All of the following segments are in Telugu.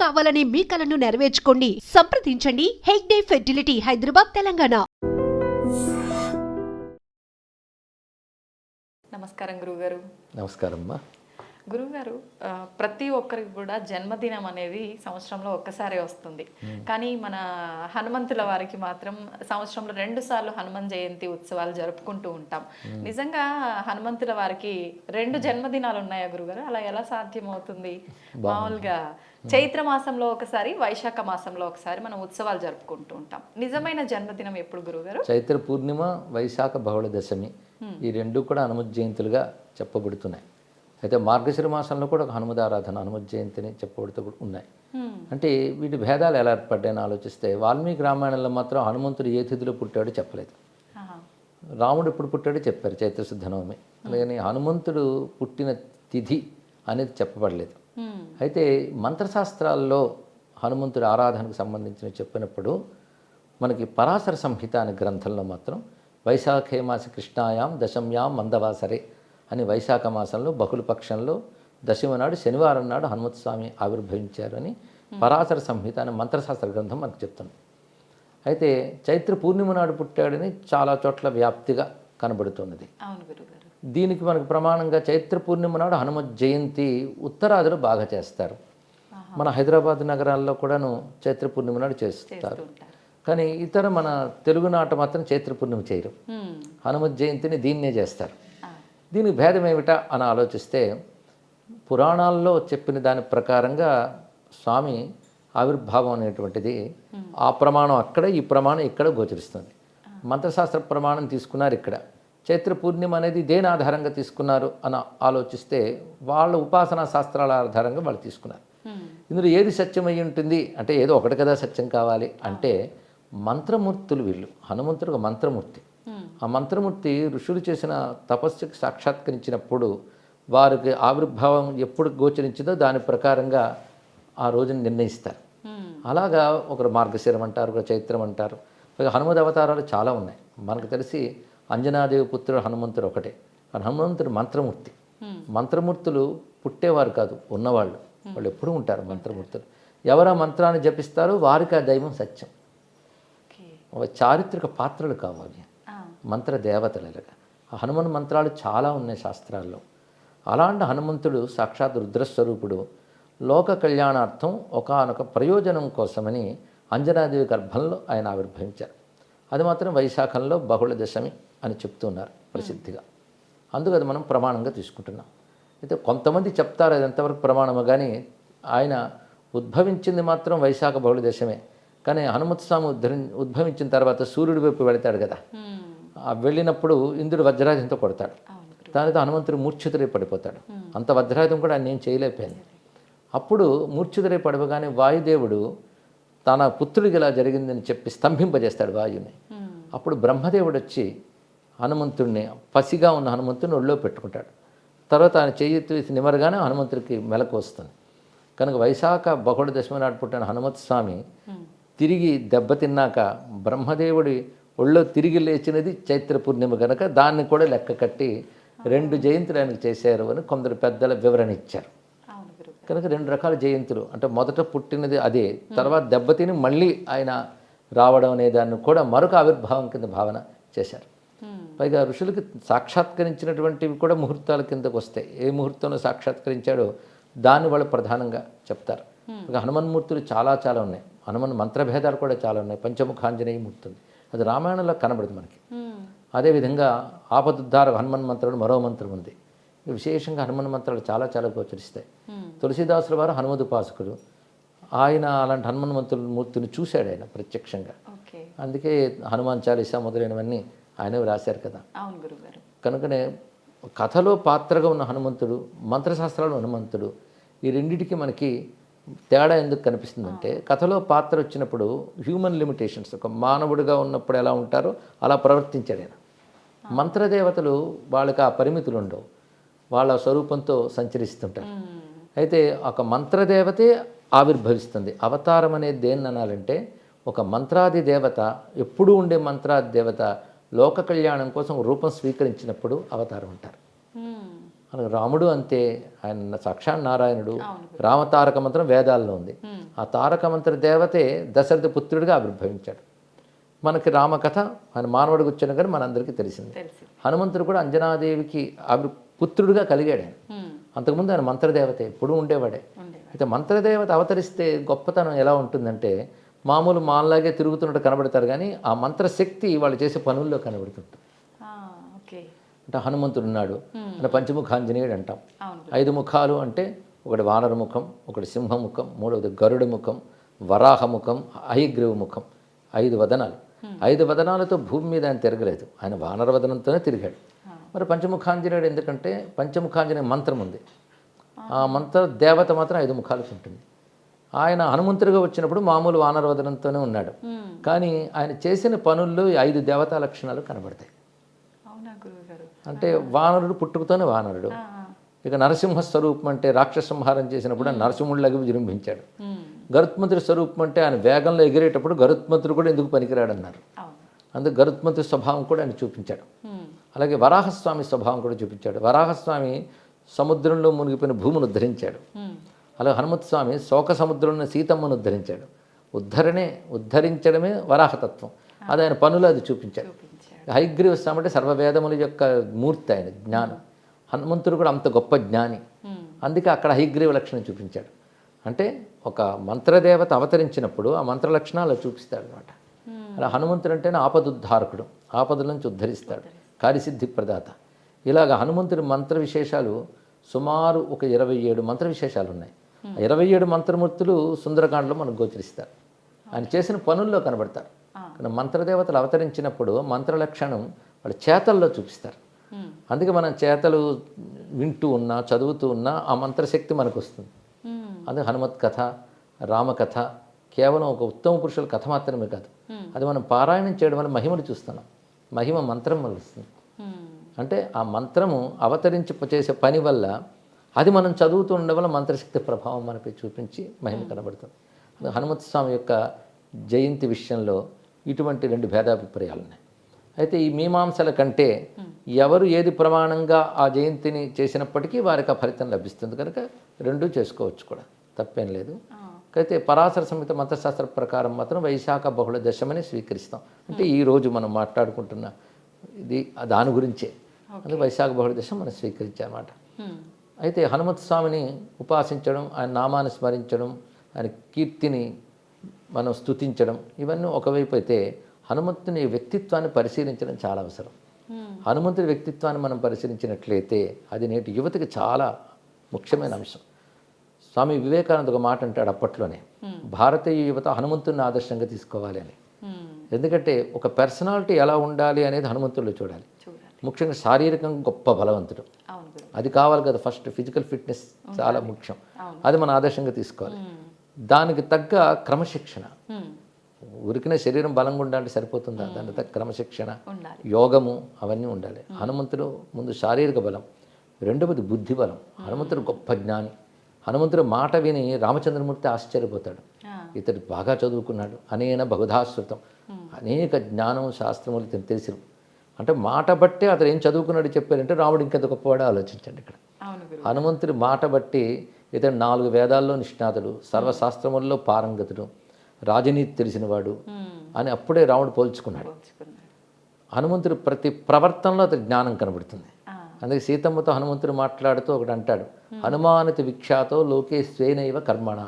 కావాలనే మీ కలను నెరవేర్చుకోండి. సంప్రదించండి హెగ్డే ఫెర్టిలిటీ, హైదరాబాద్, తెలంగాణ. నమస్కారం గురుగారు. నమస్కారం అమ్మా. గురుగారు, ప్రతి ఒక్కరికి కూడా జన్మదినం అనేది సంవత్సరంలో ఒక్కసారే వస్తుంది. కానీ మన హనుమంతుల వారికి మాత్రం సంవత్సరంలో 2 సార్లు హనుమాన్ జయంతి ఉత్సవాలు జరుపుకుంటూ ఉంటాం. నిజంగా హనుమంతుల వారికి 2 జన్మదినాలు ఉన్నాయా గురుగారు? అలా ఎలా సాధ్యమవుతుంది? మామూలుగా చైత్ర మాసంలో ఒకసారి, వైశాఖ మాసంలో ఒకసారి మనం ఉత్సవాలు జరుపుకుంటూ ఉంటాం. నిజమైన జన్మదినం ఎప్పుడు గురుగారు? చైత్ర పూర్ణిమ, వైశాఖ బహుళ దశమి, ఈ రెండు కూడా హనుమత్ జయంతులుగా చెప్పబడుతున్నాయి. అయితే మార్గశిర మాసంలో కూడా ఒక హనుమదారాధన, హనుమత్ జయంతిని చెప్పబడుతూ ఉన్నాయి. అంటే వీటి భేదాలు ఎలా ఏర్పడ్డాయని ఆలోచిస్తే, వాల్మీకి రామాయణంలో మాత్రం హనుమంతుడు ఏ తిథిలో పుట్టాడో చెప్పలేదు. రాముడు ఎప్పుడు పుట్టాడో చెప్పారు, చైత్రశుద్ధ నవమి. అలాగని హనుమంతుడు పుట్టిన తిథి అనేది చెప్పబడలేదు. అయితే మంత్రశాస్త్రాల్లో హనుమంతుడి ఆరాధనకు సంబంధించిన చెప్పినప్పుడు మనకి పరాశర సంహిత అనే గ్రంథంలో మాత్రం వైశాఖే మాస కృష్ణాయాం దశమ్యాం మందవాసరే అని వైశాఖ మాసంలో బహుళపక్షంలో దశమి నాడు శనివారం నాడు హనుమత్ స్వామి ఆవిర్భవించారు అని పరాశర సంహిత అనే మంత్రశాస్త్ర గ్రంథం మనకు చెప్తుంది. అయితే చైత్ర పూర్ణిమ నాడు పుట్టాడని చాలా చోట్ల వ్యాప్తిగా కనబడుతున్నది. దీనికి మనకు ప్రమాణంగా చైత్ర పూర్ణిమ నాడు హనుమత్ జయంతి ఉత్తరాదిలో బాగా చేస్తారు. మన హైదరాబాద్ నగరాల్లో కూడాను చైత్ర పూర్ణిమ నాడు చేస్తారు. కానీ ఇతర మన తెలుగునాట మాత్రం చైత్ర పూర్ణిమ చేయరు, హనుమత్ జయంతిని దీన్నే చేస్తారు. దీనికి భేదం ఏమిటా అని ఆలోచిస్తే, పురాణాల్లో చెప్పిన దాని ప్రకారంగా స్వామి ఆవిర్భావం అనేటువంటిది ఆ ప్రమాణం అక్కడ, ఈ ప్రమాణం ఇక్కడ గోచరిస్తుంది. మంత్రశాస్త్ర ప్రమాణం తీసుకున్నారు ఇక్కడ. చైత్ర పూర్ణిమ అనేది దేని ఆధారంగా తీసుకున్నారు అని ఆలోచిస్తే, వాళ్ళ ఉపాసనా శాస్త్రాల ఆధారంగా వాళ్ళు తీసుకున్నారు. ఇందులో ఏది సత్యమై ఉంటుంది అంటే, ఏదో ఒకటి కదా సత్యం కావాలి అంటే, మంత్రమూర్తులు వీళ్ళు. హనుమంతుడు ఒక మంత్రమూర్తి. ఆ మంత్రమూర్తి ఋషులు చేసిన తపస్సుకి సాక్షాత్కరించినప్పుడు వారికి ఆవిర్భావం ఎప్పుడు గోచరించిందో దాని ప్రకారంగా ఆ రోజుని నిర్ణయిస్తారు. అలాగా ఒకరు మార్గశిరం అంటారు, ఒకరు చైత్రం అంటారు. హనుమద్ అవతారాలు చాలా ఉన్నాయి. మనకు తెలిసి అంజనాదేవి పుత్రుడు హనుమంతుడు ఒకటే. హనుమంతుడు మంత్రమూర్తి. మంత్రమూర్తులు పుట్టేవారు కాదు, ఉన్నవాళ్ళు. వాళ్ళు ఎప్పుడూ ఉంటారు మంత్రమూర్తులు. ఎవరా మంత్రాన్ని జపిస్తారో వారికి ఆ దైవం సత్యం. చారిత్రక పాత్రలు కావాలి, మంత్ర దేవతలుగా. హనుమన్ మంత్రాలు చాలా ఉన్నాయి శాస్త్రాల్లో. అలాంటి హనుమంతుడు సాక్షాత్ రుద్రస్వరూపుడు. లోక కళ్యాణార్థం ఒకానొక ప్రయోజనం కోసమని అంజనాదేవి గర్భంలో ఆయన ఆవిర్భవించారు. అది మాత్రం వైశాఖంలో బహుళ దశమి అని చెప్తున్నారు ప్రసిద్ధిగా. అందుకు అది మనం ప్రమాణంగా తీసుకుంటున్నాం. అయితే కొంతమంది చెప్తారు అది ఎంతవరకు ప్రమాణము, కానీ ఆయన ఉద్భవించింది మాత్రం వైశాఖ బహుళ దశమే. కానీ హనుమత్ స్వామి ఉద్భవించిన తర్వాత సూర్యుడి వైపు వెళతాడు కదా, వెళ్ళినప్పుడు ఇంద్రుడు వజ్రాయుధంతో కొడతాడు. దానితో హనుమంతుడు మూర్ఛితుడై పడిపోతాడు. అంత వజ్రాయుధం కూడా ఆయన ఏం చేయలేకపోయింది. అప్పుడు మూర్ఛితుడై పడిపోగానే వాయుదేవుడు తన పుత్రుడికి ఇలా జరిగిందని చెప్పి స్తంభింపజేస్తాడు వాయుని. అప్పుడు బ్రహ్మదేవుడు వచ్చి హనుమంతుడిని, పసిగా ఉన్న హనుమంతుడిని ఒళ్ళో పెట్టుకుంటాడు. తర్వాత ఆయన చేయి నిమరగానే హనుమంతుడికి మెలకు వస్తుంది. కనుక వైశాఖ బహుళ దశమి నాడు పుట్టిన హనుమత్ స్వామి తిరిగి దెబ్బతిన్నాక బ్రహ్మదేవుడి ఒళ్ళో తిరిగి లేచినది చైత్ర పూర్ణిమ కనుక దాన్ని కూడా లెక్క కట్టి 2 జయంతులు ఆయనకు చేశారు అని కొందరు పెద్దల వివరణ ఇచ్చారు. కనుక 2 రకాల జయంతులు అంటే, మొదట పుట్టినది అదే, తర్వాత దెబ్బతిని మళ్ళీ ఆయన రావడం అనే దాన్ని కూడా మరొక ఆవిర్భావం కింద భావన చేశారు. పైగా ఋషులకి సాక్షాత్కరించినటువంటివి కూడా ముహూర్తాల కిందకు వస్తాయి. ఏ ముహూర్తంలో సాక్షాత్కరించాడో దాన్ని వాళ్ళు ప్రధానంగా చెప్తారు. హనుమన్మూర్తులు చాలా చాలా ఉన్నాయి. హనుమన్ మంత్రభేదాలు కూడా చాలా ఉన్నాయి. పంచముఖాంజనేయ మూర్తి ఉంది, అది రామాయణంలో కనబడుతుంది మనకి. అదేవిధంగా ఆపదుద్ధార హనుమన్ మంత్రుడు మరో మంత్రం ఉంది. విశేషంగా హనుమన్ మంత్రాలు చాలా చాలా గోచరిస్తాయి. తులసీదాసుల వారు హనుమదుపాసకుడు. ఆయన అలాంటి హనుమన్ మూర్తిని చూశాడు ఆయన ప్రత్యక్షంగా. అందుకే హనుమాన్ చాలీసా మొదలైనవన్నీ ఆయన రాశారు కదా. కనుకనే కథలో పాత్రగా ఉన్న హనుమంతుడు, మంత్రశాస్త్రాలు హనుమంతుడు, ఈ రెండిటికి మనకి తేడా ఎందుకు కనిపిస్తుందంటే, కథలో పాత్ర వచ్చినప్పుడు హ్యూమన్ లిమిటేషన్స్, ఒక మానవుడిగా ఉన్నప్పుడు ఎలా ఉంటారో అలా ప్రవర్తించాడు ఆయన. మంత్రదేవతలు వాళ్ళకి ఆ పరిమితులు ఉండవు, వాళ్ళ స్వరూపంతో సంచరిస్తుంటారు. అయితే ఒక మంత్రదేవతే ఆవిర్భవిస్తుంది. అవతారం అనేది దేన్ని అనాలంటే, ఒక మంత్రాది దేవత, ఎప్పుడూ ఉండే మంత్రాది దేవత లోక కళ్యాణం కోసం రూపం స్వీకరించినప్పుడు అవతారం ఉంటారు. రాముడు అంతే, ఆయన సాక్షాత్ నారాయణుడు. రామతారక మంత్రం వేదాల్లో ఉంది. ఆ తారక మంత్ర దేవతే దశరథ పుత్రుడిగా ఆవిర్భవించాడు. మనకి రామకథ ఆయన మానవుడికి వచ్చిన కానీ మనందరికీ తెలిసింది. హనుమంతుడు కూడా అంజనాదేవికి పుత్రుడిగా కలిగాడు ఆయన. అంతకుముందు ఆయన మంత్రదేవతే ఎప్పుడూ ఉండేవాడే. అయితే మంత్రదేవత అవతరిస్తే గొప్పతనం ఎలా ఉంటుందంటే మామూలు మాల్లాగే తిరుగుతున్నట్టు కనబడతారు, కానీ ఆ మంత్రశక్తి వాళ్ళు చేసే పనుల్లో కనబడుతుంటుంది. అంటే హనుమంతుడు ఉన్నాడు అని పంచముఖాంజనేయుడు అంటాం. 5 ముఖాలు అంటే ఒకటి వానర ముఖం, ఒకటి సింహముఖం, మూడవది గరుడ ముఖం, వరాహ ముఖం, హయగ్రీవ ముఖం. 5 వదనాలు. 5 వదనాలతో భూమి మీద ఆయన తిరగలేదు, ఆయన వానర వదనంతోనే తిరిగాడు. మరి పంచముఖాంజనేయుడు ఎందుకంటే పంచముఖాంజనేయ మంత్రం ఉంది. ఆ మంత్ర దేవత మాత్రం 5 ముఖాలకు ఉంటుంది. ఆయన హనుమంతుడిగా వచ్చినప్పుడు మామూలు వానర వదనంతోనే ఉన్నాడు, కానీ ఆయన చేసిన పనుల్లో 5 దేవతా లక్షణాలు కనబడతాయి. అంటే వానరుడు పుట్టుకతోనే వానరుడు. ఇక నరసింహ స్వరూపం అంటే రాక్షస సంహారం చేసినప్పుడు ఆయన నరసింహుడిలాగా విజృంభించాడు. గరుత్మంతుడి స్వరూపం అంటే ఆయన వేగంలో ఎగిరేటప్పుడు గరుత్మంతుడు కూడా ఎందుకు పనికిరాడన్నారు. అందుకు గరుత్మంతుడి స్వభావం కూడా ఆయన చూపించాడు. అలాగే వరాహస్వామి స్వభావం కూడా చూపించాడు. వరాహస్వామి సముద్రంలో మునిగిపోయిన భూమిని ఉద్ధరించాడు. అలాగే హనుమత్స్వామి శోక సముద్రంలో సీతమ్మను ఉద్ధరించాడు. ఉద్ధరించడమే వరాహతత్వం. అది ఆయన పనులు అది చూపించాడు. హయగ్రీవ స్వామి అంటే సర్వవేదముల యొక్క మూర్తి, ఆయన జ్ఞానం. హనుమంతుడు కూడా అంత గొప్ప జ్ఞాని, అందుకే అక్కడ హయగ్రీవ లక్షణం చూపించాడు. అంటే ఒక మంత్రదేవత అవతరించినప్పుడు ఆ మంత్ర లక్షణాలు చూపిస్తాడు అనమాట. అలా హనుమంతుడు అంటేనే ఆపదుద్ధారకుడు, ఆపదల నుంచి ఉద్ధరిస్తాడు, కార్యసిద్ధి ప్రదాత. ఇలాగ హనుమంతుడి మంత్ర విశేషాలు సుమారు ఒక 27 మంత్ర విశేషాలు ఉన్నాయి. 27 మంత్రమూర్తులు సుందరకాండలో మనకు గోచరిస్తారు, ఆయన చేసిన పనుల్లో కనబడతారు. కానీ మంత్రదేవతలు అవతరించినప్పుడు మంత్ర లక్షణం వాళ్ళ చేతల్లో చూపిస్తారు. అందుకే మనం చేతలు వింటూ ఉన్నా చదువుతూ ఉన్నా ఆ మంత్రశక్తి మనకు వస్తుంది. అందుకే హనుమత్ కథ, రామకథ కేవలం ఒక ఉత్తమ పురుషుల కథ మాత్రమే కాదు, అది మనం పారాయణం చేయడం వల్ల మహిమను చూస్తున్నాం. మహిమ మంత్రం వల్ల వస్తుంది. అంటే ఆ మంత్రము అవతరించి చేసే పని వల్ల అది మనం చదువుతూ ఉండడం వల్ల మంత్రశక్తి ప్రభావం మనపై చూపించి మహిమ కనబడుతుంది. హనుమత్ స్వామి యొక్క జయంతి విషయంలో ఇటువంటి 2 భేదాభిప్రాయాలు ఉన్నాయి. అయితే ఈ మీమాంసల కంటే ఎవరు ఏది ప్రమాణంగా ఆ జయంతిని చేసినప్పటికీ వారికి ఆ ఫలితం లభిస్తుంది కనుక 2 చేసుకోవచ్చు కూడా, తప్పేం లేదు. అయితే పరాశర సంహిత మంత్రశాస్త్ర ప్రకారం మాత్రం వైశాఖ బహుళ దశమని స్వీకరిస్తాం. అంటే ఈరోజు మనం మాట్లాడుకుంటున్న ఇది దాని గురించే, అది వైశాఖ బహుళ దశం మనం స్వీకరించామన్నమాట. అయితే హనుమత్ స్వామిని ఉపాసించడం, ఆయన నామాన్ని స్మరించడం, ఆయన కీర్తిని మనం స్తుతించడం, ఇవన్నీ ఒకవైపు అయితే హనుమంతుని వ్యక్తిత్వాన్ని పరిశీలించడం చాలా అవసరం. హనుమంతుడి వ్యక్తిత్వాన్ని మనం పరిశీలించినట్లయితే అది నేటి యువతకి చాలా ముఖ్యమైన అంశం. స్వామి వివేకానంద ఒక మాట అంటాడు అప్పట్లోనే, భారతీయ యువత హనుమంతుడిని ఆదర్శంగా తీసుకోవాలి అని. ఎందుకంటే ఒక పర్సనాలిటీ ఎలా ఉండాలి అనేది హనుమంతుడిలో చూడాలి. ముఖ్యంగా శారీరకంగా గొప్ప బలవంతుడు, అది కావాలి కదా. ఫస్ట్ ఫిజికల్ ఫిట్నెస్ చాలా ముఖ్యం, అది మన ఆదర్శంగా తీసుకోవాలి. దానికి తగ్గ క్రమశిక్షణ, ఉరికిన శరీరం బలంగా ఉండాలంటే సరిపోతుందా, దానికి తగ్గ క్రమశిక్షణ, యోగము అవన్నీ ఉండాలి. హనుమంతుడు ముందు శారీరక బలం, రెండవది బుద్ధి బలం. హనుమంతుడు గొప్ప జ్ఞాని. హనుమంతుడు మాట విని రామచంద్రమూర్తి ఆశ్చర్యపోతాడు, ఇతడు బాగా చదువుకున్నాడు, అనేన బహుధాశ్రుతం, అనేక జ్ఞానం శాస్త్రములు తెలిసి. అంటే మాట బట్టే అతను ఏం చదువుకున్నాడు చెప్పారంటే రాముడు ఇంకెంత గొప్పవాడో ఆలోచించండి. ఇక్కడ హనుమంతుడి మాట బట్టి ఇతడు 4 వేదాల్లో నిష్ణాతుడు, సర్వశాస్త్రముల్లో పారంగతుడు, రాజనీతి తెలిసినవాడు అని అప్పుడే రాముడు పోల్చుకున్నాడు. హనుమంతుడు ప్రతి ప్రవర్తనలో అతని జ్ఞానం కనబడుతుంది. అందుకే సీతమ్మతో హనుమంతుడు మాట్లాడుతూ ఒకటి అంటాడు, హనుమానతి విఖ్యాతో లోకే స్వేనైవ కర్మణ,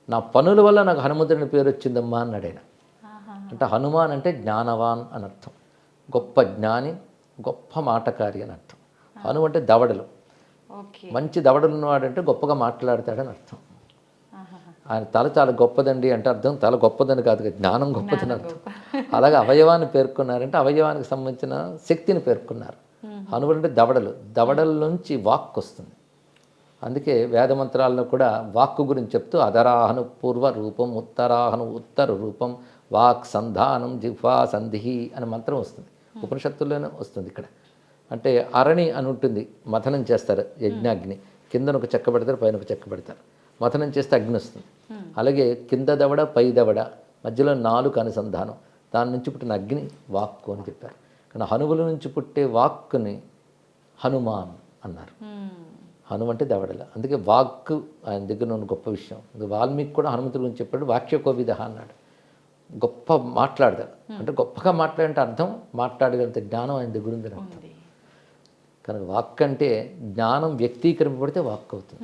నా పనుల వల్ల నాకు హనుమంతుడిని పేరు వచ్చిందమ్మా అన్నాడు ఆయన. అంటే హనుమాన్ అంటే జ్ఞానవాన్ అని అర్థం, గొప్ప జ్ఞాని, గొప్ప మాటకారి అని అర్థం. హను అంటే దవడలు, మంచి దవడలు ఉన్నవాడంటే గొప్పగా మాట్లాడతాడని అర్థం. ఆయన తల చాలా గొప్పదండి అంటే అర్థం తల గొప్పదని కాదు, జ్ఞానం గొప్పదని అర్థం. అలాగే అవయవాన్ని పేర్కొన్నారంటే అవయవానికి సంబంధించిన శక్తిని పేర్కొన్నారు. హనువులు అంటే దవడలు, దవడల నుంచి వాక్కు వస్తుంది. అందుకే వేదమంత్రాల్లో కూడా వాక్కు గురించి చెప్తూ అధరాహను పూర్వ రూపం, ఉత్తరాహను ఉత్తర రూపం, వాక్ సంధానం జిహ్వా సంధి అనే మంత్రం వస్తుంది, ఉపనిషత్తుల్లోనే వస్తుంది. ఇక్కడ అంటే అరణి అని ఉంటుంది, మథనం చేస్తారు యజ్ఞాగ్ని, కిందన ఒక చెక్క పెడతారు, పైన ఒక చెక్క పెడతారు, మథనం చేస్తే అగ్ని వస్తుంది. అలాగే కింద దవడ పై దవడ మధ్యలో 4 అనుసంధానం, దాని నుంచి పుట్టిన అగ్ని వాక్కు అని చెప్పారు. కానీ హనువుల నుంచి పుట్టే వాక్కుని హనుమాన్ అన్నారు. హనుమ అంటే దవడల. అందుకే వాక్ ఆయన దగ్గర ఉన్న గొప్ప విషయం. వాల్మీకి కూడా హనుమంతుడి గురించి చెప్పాడు, వాక్యకోవిద అన్నాడు. గొప్ప మాట్లాడతాడు, అంటే గొప్పగా మాట్లాడంటే అర్థం మాట్లాడగలిగితే జ్ఞానం ఆయన దగ్గర ఉంది అర్థం. ఉంది. కనుక వాక్ అంటే జ్ఞానం వ్యక్తీకరింపబడితే వాక్ అవుతుంది.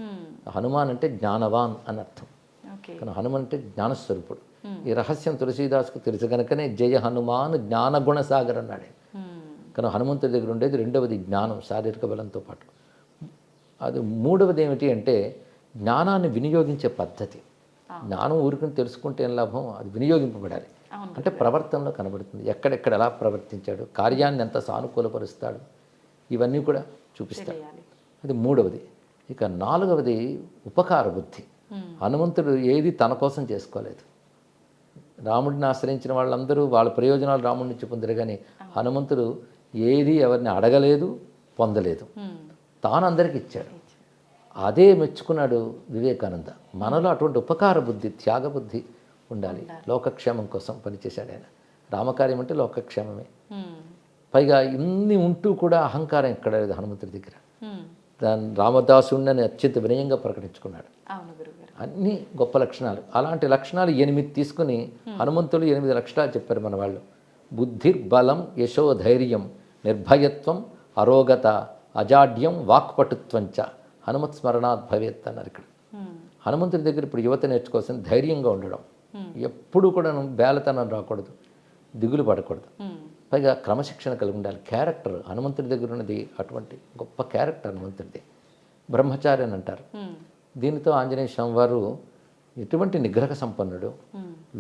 హనుమాన్ అంటే జ్ఞానవాన్ అని అర్థం. ఓకే. కానీ హనుమ అంటే జ్ఞానస్వరూపుడు. ఈ రహస్యం తులసీదాస్కు తెలుసు కనుకనే జయ హనుమాన్ జ్ఞానగుణ సాగర్ అన్నాడు. కానీ హనుమంతుడి దగ్గర ఉండేది రెండవది జ్ఞానం, శారీరక బలంతో పాటు. అది మూడవది ఏమిటి అంటే జ్ఞానాన్ని వినియోగించే పద్ధతి. జ్ఞానం ఊరికని తెలుసుకుంటే ఏం లాభం, అది వినియోగింపబడాలి. అంటే ప్రవర్తనలో కనబడుతుంది, ఎక్కడెక్కడ ఎలా ప్రవర్తించాడు, కార్యాన్ని ఎంత సానుకూలపరుస్తాడు, ఇవన్నీ కూడా చూపిస్తాడు. అది మూడవది. ఇక నాలుగవది ఉపకార బుద్ధి. హనుమంతుడు ఏది తన కోసం చేసుకోలేదు. రాముడిని ఆశ్రయించిన వాళ్ళందరూ వాళ్ళ ప్రయోజనాలు రాముడి నుంచి పొందరు, కానీ హనుమంతుడు ఏది ఎవరిని అడగలేదు, పొందలేదు, తాను అందరికి ఇచ్చాడు. అదే మెచ్చుకున్నాడు వివేకానంద. మనలో అటువంటి ఉపకార బుద్ధి, త్యాగ బుద్ధి ఉండాలి. లోకక్షేమం కోసం పనిచేశాడు ఆయన. రామకార్యం అంటే లోకక్షేమమే. పైగా ఇన్ని ఉంటూ కూడా అహంకారం ఎక్కడ లేదు హనుమంతుడి దగ్గర. దాని రామదాసుడిని అత్యంత వినయంగా ప్రకటించుకున్నాడు. అన్ని గొప్ప లక్షణాలు. అలాంటి లక్షణాలు 8 తీసుకుని హనుమంతుడు 8 లక్షణాలు చెప్పారు మన వాళ్ళు. బుద్ధిర్బలం, యశో ధైర్యం, నిర్భయత్వం, అరోగత, అజాడ్యం, వాక్పటుత్వంచ హనుమత్ స్మరణాత్ భవేత్ అన్నారు ఇక్కడ. హనుమంతుడి దగ్గర ఇప్పుడు యువత నేర్చుకోవాల్సిన ధైర్యంగా ఉండడం, ఎప్పుడు కూడా బేలతనం రాకూడదు, దిగులు పడకూడదు, పైగా క్రమశిక్షణ కలిగి ఉండాలి. క్యారెక్టర్ హనుమంతుడి దగ్గర ఉన్నది అటువంటి గొప్ప క్యారెక్టర్ హనుమంతుడిది. బ్రహ్మచారి అని అంటారు. దీనితో ఆంజనేయ స్వామి వారు ఎటువంటి నిగ్రహ సంపన్నుడు,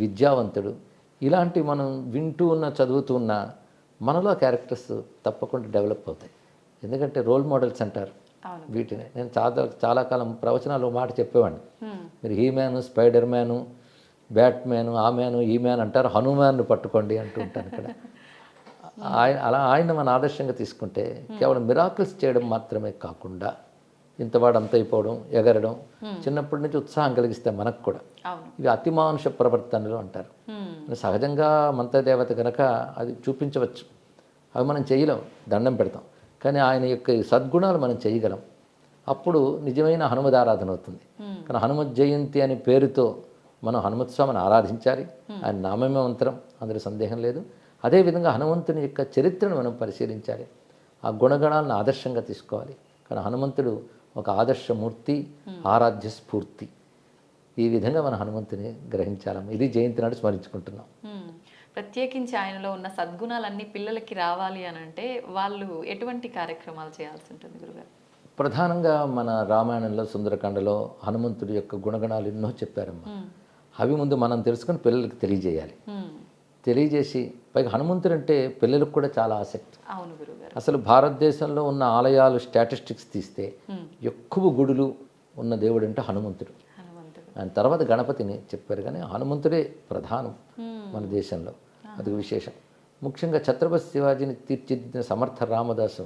విద్యావంతుడు, ఇలాంటి మనం వింటూ ఉన్న చదువుతూ ఉన్న మనలో క్యారెక్టర్స్ తప్పకుండా డెవలప్ అవుతాయి. ఎందుకంటే రోల్ మోడల్స్ అంటారు వీటిని. నేను చాలా కాలం ప్రవచనాలు మాట చెప్పేవాడిని. మీరు హీ మ్యాను, స్పైడర్ మ్యాను, బ్యాట్మ్యాను, ఆ మ్యాను, ఈ మ్యాన్ అంటారు, హనుమాన్ను పట్టుకోండి అంటూ ఉంటాను ఇక్కడ. ఆయన మన ఆదర్శంగా తీసుకుంటే కేవలం మిరాకిల్స్ చేయడం మాత్రమే కాకుండా ఇంతవాడు అంత అయిపోవడం, ఎగరడం, చిన్నప్పటి నుంచి ఉత్సాహం కలిగిస్తాయి మనకు కూడా. ఇవి అతిమానుష ప్రవర్తనలు అంటారు. సహజంగా మంత్రదేవత కనుక అది చూపించవచ్చు, అవి మనం చేయలేం, దండం పెడతాం. కానీ ఆయన యొక్క సద్గుణాలు మనం చేయగలం. అప్పుడు నిజమైన హనుమదారాధన అవుతుంది. కానీ హనుమత్ జయంతి అనే పేరుతో మనం హనుమత్ స్వామిని ఆరాధించాలి. ఆయన నామమే మంత్రం, అందులో సందేహం లేదు. అదేవిధంగా హనుమంతుని యొక్క చరిత్రను మనం పరిశీలించాలి, ఆ గుణగణాలను ఆదర్శంగా తీసుకోవాలి. కానీ హనుమంతుడు ఒక ఆదర్శమూర్తి, ఆరాధ్య స్ఫూర్తి. ఈ విధంగా మన హనుమంతుని గ్రహించాలమ్మ. ఇది జయంతి నాడు స్మరించుకుంటున్నాం. ప్రత్యేకించి ఆయనలో ఉన్న సద్గుణాలన్నీ పిల్లలకి రావాలి అని అంటే వాళ్ళు ఎటువంటి కార్యక్రమాలు చేయాల్సి ఉంటుంది గురుగారు? ప్రధానంగా మన రామాయణంలో సుందరకాండలో హనుమంతుడి యొక్క గుణగణాలు ఎన్నో చెప్పారమ్మా. అవి ముందు మనం తెలుసుకొని పిల్లలకి తెలియజేయాలి. తెలియజేసి పైగా హనుమంతుడు అంటే పిల్లలకు కూడా చాలా ఆసక్తి. అవును గురుగారు. అసలు భారతదేశంలో ఉన్న ఆలయాలు స్టాటిస్టిక్స్ తీస్తే ఎక్కువ గుడులు ఉన్న దేవుడు అంటే హనుమంతుడు. ఆయన తర్వాత గణపతిని చెప్పారు, కానీ హనుమంతుడే ప్రధానం మన దేశంలో. అది విశేషం. ముఖ్యంగా ఛత్రపతి శివాజీని తీర్చిదిద్దిన సమర్థ రామదాసు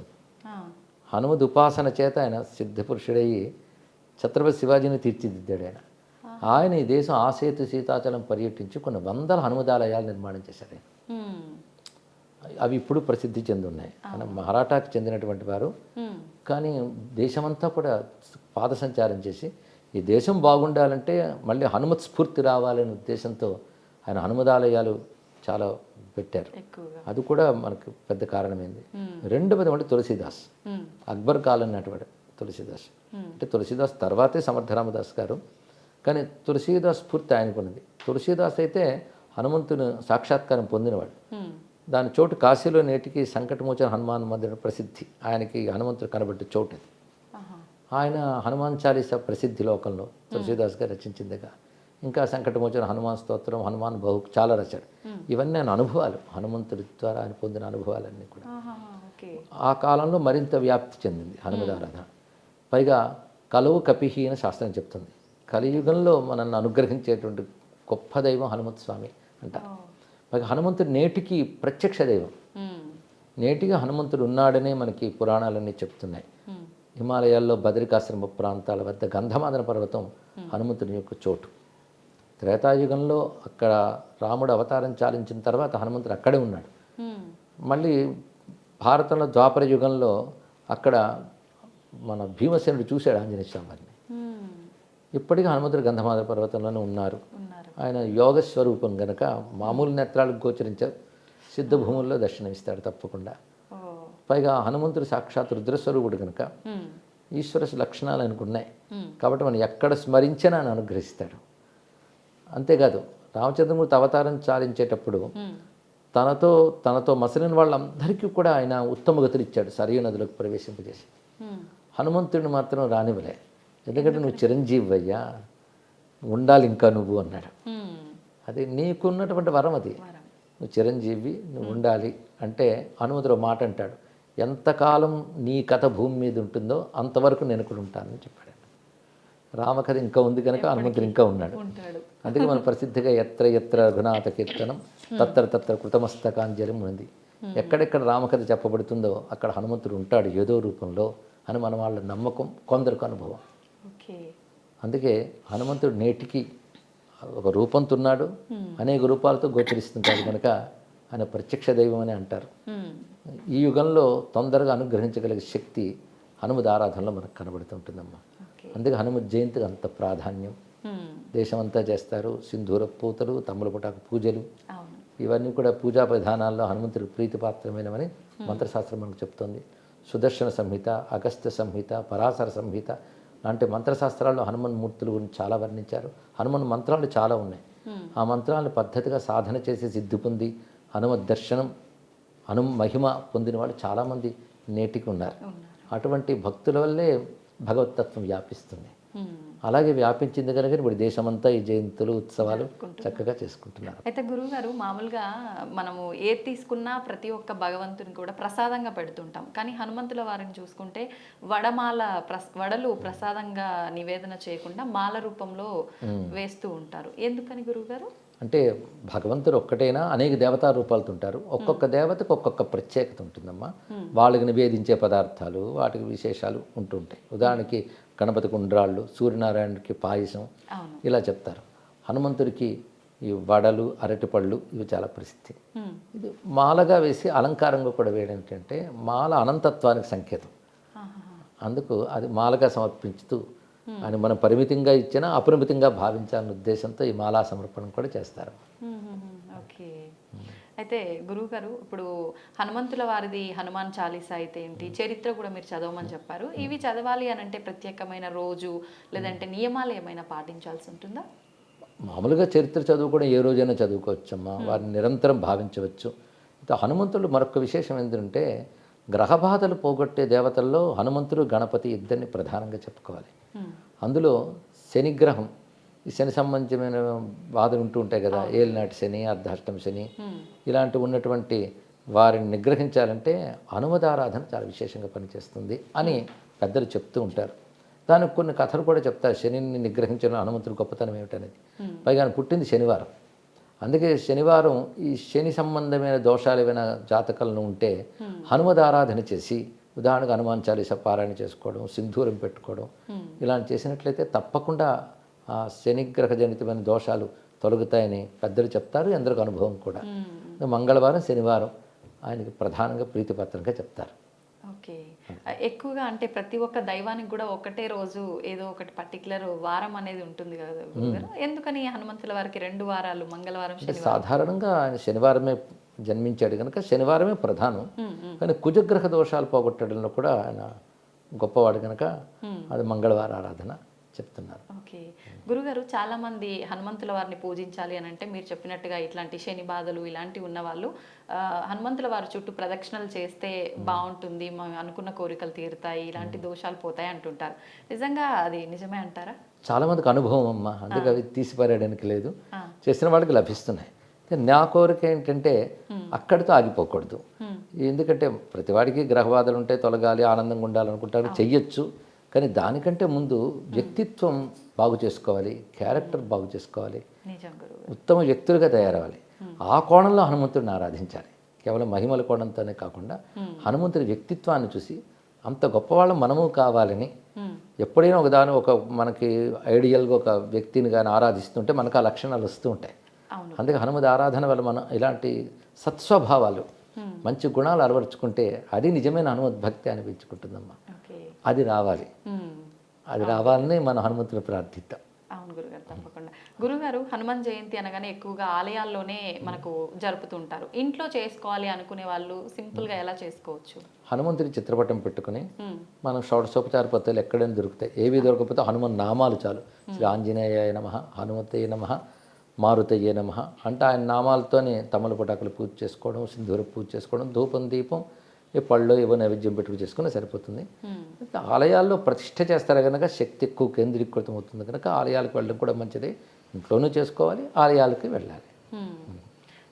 హనుమద్ ఉపాసన చేత ఆయన సిద్ధపురుషుడయ్యి ఛత్రపతి శివాజీని తీర్చిదిద్దాడు. ఆయన ఈ దేశం ఆసేతు సీతాచలం పర్యటించి కొన్ని వందల హనుమదాలయాలు నిర్మాణం చేశారు. అవి ఇప్పుడు ప్రసిద్ధి చెంది ఉన్నాయి. ఆయన మహారాఠాకి చెందినటువంటి వారు, కానీ దేశమంతా కూడా పాద సంచారం చేసి ఈ దేశం బాగుండాలంటే మళ్ళీ హనుమత్ స్ఫూర్తి రావాలనే ఉద్దేశంతో ఆయన హనుమదాలయాలు చాలా పెట్టారు. అది కూడా మనకు పెద్ద కారణమైంది. రెండవది అంటే తులసీదాస్, అక్బర్ కాలం నాటివాడు తులసీదాస్. అంటే తులసీదాస్ తర్వాతే సమర్థ రామదాస్ గారు, కానీ తులసీదాస్ స్ఫూర్తి ఆయనకున్నది. తులసీదాస్ అయితే హనుమంతుని సాక్షాత్కారం పొందినవాడు. దాని చోటు కాశీలో నేటికి సంకటమోచన హనుమాన్ మందిరం ప్రసిద్ధి. ఆయనకి హనుమంతుడు కనబడ్డ చోటు అది. ఆయన హనుమాన్ చాలీసా ప్రసిద్ధి లోకంలో తులసీదాస్ గారు రచించిందిగా. ఇంకా సంకటమోచన హనుమాన్ స్తోత్రం, హనుమాన్ బహు చాలా రచాడు. ఇవన్నీ ఆయన అనుభవాలు, హనుమంతుడి ద్వారా ఆయన పొందిన అనుభవాలన్నీ కూడా. ఆ కాలంలో మరింత వ్యాప్తి చెందింది హనుమదారాధన. పైగా కలువు కపిహి అని శాస్త్రం చెప్తుంది. కలియుగంలో మనల్ని అనుగ్రహించేటువంటి గొప్ప దైవం హనుమంతు స్వామి అంటారు. పైగా హనుమంతుడు నేటికి ప్రత్యక్ష దైవం. నేటిగా హనుమంతుడు ఉన్నాడనే మనకి పురాణాలన్నీ చెప్తున్నాయి. హిమాలయాల్లో బదరికాశ్రమ ప్రాంతాల వద్ద గంధమాదన పర్వతం హనుమంతుని యొక్క చోటు. త్రేతాయుగంలో అక్కడ రాముడు అవతారం చాలించిన తర్వాత హనుమంతుడు అక్కడే ఉన్నాడు. మళ్ళీ భారతంలో ద్వాపర యుగంలో అక్కడ మన భీమసేనుడు చూశాడు ఆంజనేయ స్వామి వారిని. ఇప్పటికీ హనుమంతుడు గంధమాదన పర్వతంలోనే ఉన్నారు. ఆయన యోగ స్వరూపం గనక మామూలు నేత్రాలకు గోచరించారు, సిద్ధభూముల్లో దర్శనమిస్తాడు తప్పకుండా. పైగా హనుమంతుడు సాక్షాత్ రుద్రస్వరూపుడు కనుక ఈశ్వర లక్షణాలు అనుకున్నాయి కాబట్టి మనం ఎక్కడ స్మరించినా ఆయన అనుగ్రహిస్తాడు. అంతేకాదు రామచంద్రమూర్తి అవతారం చాలించేటప్పుడు తనతో మసలిన వాళ్ళందరికీ కూడా ఆయన ఉత్తమ గతులు ఇచ్చాడు, సరియు నదిలోకి ప్రవేశింపజేసి. హనుమంతుడిని మాత్రం రానివ్వలే, ఎందుకంటే నువ్వు చిరంజీవి అయ్యా, ఉండాలి ఇంకా నువ్వు అన్నాడు. అది నీకున్నటువంటి వరం, అది నువ్వు చిరంజీవి, నువ్వు ఉండాలి అంటే హనుమంతుడు మాట అంటాడు, ఎంతకాలం నీ కథ భూమి మీద ఉంటుందో అంతవరకు నేను కూడా ఉంటానని చెప్పాడు. రామకథ ఇంకా ఉంది కనుక హనుమంతుడు ఇంకా ఉన్నాడు. అందుకే మన ప్రసిద్ధిగా ఎత్ర ఎత్ర రఘునాథ కీర్తనం తత్ర తత్ర కృతమస్తకాంజలి ఉంది. ఎక్కడెక్కడ రామకథ చెప్పబడుతుందో అక్కడ హనుమంతుడు ఉంటాడు ఏదో రూపంలో అని మన వాళ్ళ నమ్మకం, కొందరికి అనుభవం. అందుకే హనుమంతుడు నేటికి ఒక రూపంతో ఉన్నాడు, అనేక రూపాలతో గోచరిస్తుంటాడు కనుక ఆయన ప్రత్యక్ష దైవం అని అంటారు. ఈ యుగంలో తొందరగా అనుగ్రహించగలిగే శక్తి హనుమద్ ఆరాధనలో మనకు కనబడుతుంటుందమ్మా. అందుకే హనుమత్ జయంతికి అంత ప్రాధాన్యం. దేశమంతా చేస్తారు, సింధూర పూతలు, తమ్ముల పుటాకు పూజలు, ఇవన్నీ కూడా పూజా విధానాల్లో హనుమంతుడికి ప్రీతిపాత్రమైనవని మంత్రశాస్త్రం మనకు చెప్తోంది. సుదర్శన సంహిత, అగస్త్య సంహిత, పరాశర సంహిత లాంటి మంత్రశాస్త్రాల్లో హనుమన్ మూర్తుల గురించి చాలా వర్ణించారు. హనుమన్ మంత్రాలు చాలా ఉన్నాయి. ఆ మంత్రాలను పద్ధతిగా సాధన చేసి సిద్ధి పొంది హనుమద్ దర్శనం, మహిమ పొందిన వాళ్ళు చాలామంది నేటికి ఉన్నారు. అటువంటి భక్తుల వల్లే భగవతత్వం వ్యాపిస్తుంది. అలాగే వ్యాపించింది కనుక ఇప్పుడు దేశమంతా ఈ జయంతులు, ఉత్సవాలు చక్కగా చేసుకుంటున్నారు. అయితే గురువుగారు, మామూలుగా మనము ఏది తీసుకున్నా ప్రతి ఒక్క భగవంతుని కూడా ప్రసాదంగా పెడుతుంటాం. కానీ హనుమంతుల వారిని చూసుకుంటే వడలు ప్రసాదంగా నివేదన చేయకుండా మాల రూపంలో వేస్తూ ఉంటారు. ఎందుకని గురువుగారు? అంటే భగవంతుడు ఒక్కటైనా అనేక దేవతా రూపాలతో ఉంటారు. ఒక్కొక్క దేవతకు ఒక్కొక్క ప్రత్యేకత ఉంటుందమ్మా. వాళ్ళకి నివేదించే పదార్థాలు, వాటికి విశేషాలు ఉంటుంటాయి. ఉదాహరణకి గణపతికి ఉండ్రాళ్ళు, సూర్యనారాయణకి పాయసం, ఇలా చెప్తారు. హనుమంతుడికి ఈ వడలు, అరటిపళ్ళు ఇవి చాలా ప్రసిద్ధి. ఇది మాలగా వేసి అలంకారంగా కూడా వేయడం ఏంటంటే మాల అనంతత్వానికి సంకేతం. అందుకు అది మాలగా సమర్పించుతూ అని మనం పరిమితంగా ఇచ్చినా అపరిమితంగా భావించాలనే ఉద్దేశంతో ఈ మాలా సమర్పణ కూడా చేస్తారు. ఓకే. అయితే గురువుగారు, ఇప్పుడు హనుమంతుల వారిది హనుమాన్ చాలీసా అయితే ఏంటి, చరిత్ర కూడా మీరు చదవమని చెప్పారు. ఇవి చదవాలి అని అంటే ప్రత్యేకమైన రోజు లేదంటే నియమాలు ఏమైనా పాటించాల్సి ఉంటుందా? మామూలుగా చరిత్ర చదువుకోవడం ఏ రోజైనా చదువుకోవచ్చమ్మా, వారిని నిరంతరం భావించవచ్చు. హనుమంతుడు మరొక విశేషం ఏంటంటే గ్రహబాధలు పోగొట్టే దేవతల్లో హనుమంతుడు, గణపతి ఇద్దరిని ప్రధానంగా చెప్పుకోవాలి. అందులో శనిగ్రహం, ఈ శని సంబంధమైన బాధలు ఉంటూ ఉంటాయి కదా, ఏలినాటి శని, అర్ధాష్టమ శని, ఇలాంటివి ఉన్నటువంటి వారిని నిగ్రహించాలంటే హనుమదారాధన చాలా విశేషంగా పనిచేస్తుంది అని పెద్దలు చెప్తూ ఉంటారు. దానికి కొన్ని కథలు కూడా చెప్తారు. శనిని నిగ్రహించడం హనుమంతుడి గొప్పతనం ఏమిటనేది. పైగా ఆయన పుట్టింది శనివారం. అందుకే శనివారం ఈ శని సంబంధమైన దోషాలు ఏమైనా జాతకాలను ఉంటే హనుమదారాధన చేసి, ఉదాహరణకు హనుమాన్ చాలీసా పారాయణ చేసుకోవడం, సింధూరం పెట్టుకోవడం, ఇలాంటి చేసినట్లయితే తప్పకుండా ఆ శనిగ్రహ జనితమైన దోషాలు తొలగుతాయని పెద్దలు చెప్తారు. ఎందరికి అనుభవం కూడా. మంగళవారం, శనివారం ఆయనకి ప్రధానంగా ప్రీతిపాత్రంగా చెప్తారు. ఓకే. ఎక్కువగా అంటే ప్రతి ఒక్క దైవానికి కూడా ఒకటే రోజు ఏదో ఒకటి పర్టికులర్ వారం అనేది ఉంటుంది కదా గురుగారు, ఎందుకని హనుమంతుల వారికి 2 వారాలు, మంగళవారం, శనివారం? సాధారణంగా ఆయన శనివారమే జన్మించాడు కనుక శనివారమే ప్రధానం. కానీ కుజగ్రహ దోషాలు పోగొట్టడంలో కూడా ఆయన గొప్పవాడు కనుక అది మంగళవార ఆరాధన చెప్తున్నారు. ఓకే. గురుగారు, చాలామంది హనుమంతుల వారిని పూజించాలి అని అంటే మీరు చెప్పినట్టుగా ఇట్లాంటి శని బాధలు ఇలాంటివి ఉన్నవాళ్ళు హనుమంతుల వారి చుట్టూ ప్రదక్షిణలు చేస్తే బాగుంటుంది, మనం అనుకున్న కోరికలు తీరుతాయి, ఇలాంటి దోషాలు పోతాయి అంటుంటారు. నిజంగా అది నిజమే అంటారా? చాలామందికి అనుభవం అమ్మ, అందుకే అవి తీసిపారేయడానికి లేదు, చేసిన వాళ్ళకి లభిస్తున్నాయి. నా కోరిక ఏంటంటే అక్కడితో ఆగిపోకూడదు. ఎందుకంటే ప్రతివాడికి గ్రహబాధలు ఉంటాయి, తొలగాలి, ఆనందంగా ఉండాలనుకుంటారు, చెయ్యొచ్చు. కానీ దానికంటే ముందు వ్యక్తిత్వం బాగు చేసుకోవాలి, క్యారెక్టర్ బాగు చేసుకోవాలి, ఉత్తమ వ్యక్తులుగా తయారవ్వాలి. ఆ కోణంలో హనుమంతుడిని ఆరాధించాలి. కేవలం మహిమల కోణంతోనే కాకుండా హనుమంతుడి వ్యక్తిత్వాన్ని చూసి అంత గొప్పవాళ్ళం మనము కావాలని ఎప్పుడైనా ఒక మనకి ఐడియల్గా ఒక వ్యక్తిని కానీ ఆరాధిస్తుంటే మనకు ఆ లక్షణాలు వస్తూ ఉంటాయి. అందుకే హనుమద్ ఆరాధన వల్ల మనం ఇలాంటి సత్స్వభావాలు, మంచి గుణాలు అలవరుచుకుంటే అది నిజమైన హనుమద్ భక్తి అనిపించుకుంటుందమ్మా. అది రావాలి. అది రావాలని మనం హనుమంతుని ప్రార్థిద్దాం. అవును గురుగారు, తప్పకుండా. గురుగారు, హనుమాన్ జయంతి అనగానే ఎక్కువగా ఆలయాల్లోనే మనకు జరుపుతుంటారు. ఇంట్లో చేసుకోవాలి అనుకునే వాళ్ళు సింపుల్గా ఎలా చేసుకోవచ్చు? హనుమంతుడి చిత్రపటం పెట్టుకుని మనం షోడశోపచార పద్ధతులు ఎక్కడైనా దొరుకుతాయి. ఏవి దొరకకపోతే హనుమాన్ నామాలు చాలు. శ్రీ ఆంజనేయాయ నమః, హనుమతయ్య నమః, మారుతయ్య నమః అంటే ఆయన నామాలతోనే తమలపటాకులు పూజ చేసుకోవడం, సింధూర పూజ చేసుకోవడం, ధూపం దీపం ఈ పళ్ళు ఏవో నైవేద్యం పెట్టుకుని చేసుకుని సరిపోతుంది. ఆలయాల్లో ప్రతిష్ఠ చేస్తారు కనుక శక్తి ఎక్కువ కేంద్రీకృతం అవుతుంది కనుక ఆలయాలకు వెళ్ళడం కూడా మంచిది. ఇంట్లోనూ చేసుకోవాలి, ఆలయాలకి వెళ్ళాలి.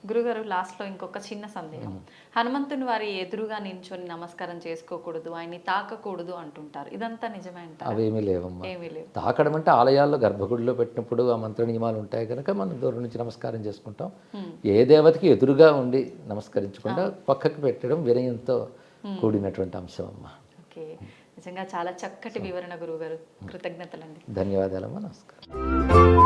గురుగారు, లాస్ట్లో ఇంకొక చిన్న సందేహం. హనుమంతుని వారి ఎదురుగా నించొని నమస్కారం చేసుకోకూడదు, ఆయన్ని తాకకూడదు అంటుంటారు. ఇదంతా నిజమే అంటారా? అవేమీ లేవమ్మా. ఏమీ లేవు. తాకడం అంటే ఆలయాల్లో గర్భగుడిలో పెట్టినప్పుడు ఆ మంత్ర నియమాలు ఉంటాయి కనుక మనం దూరం నుంచి నమస్కారం చేసుకుంటాం. ఏ దేవతకి ఎదురుగా ఉండి నమస్కరించకుండా పక్కకు పెట్టడం వినయంతో కూడినటువంటి అంశం అమ్మా. ఓకే, నిజంగా చాలా చక్కటి వివరణ గురుగారు. కృతజ్ఞతలండి. ధన్యవాదాలమ్మా. నమస్కారం.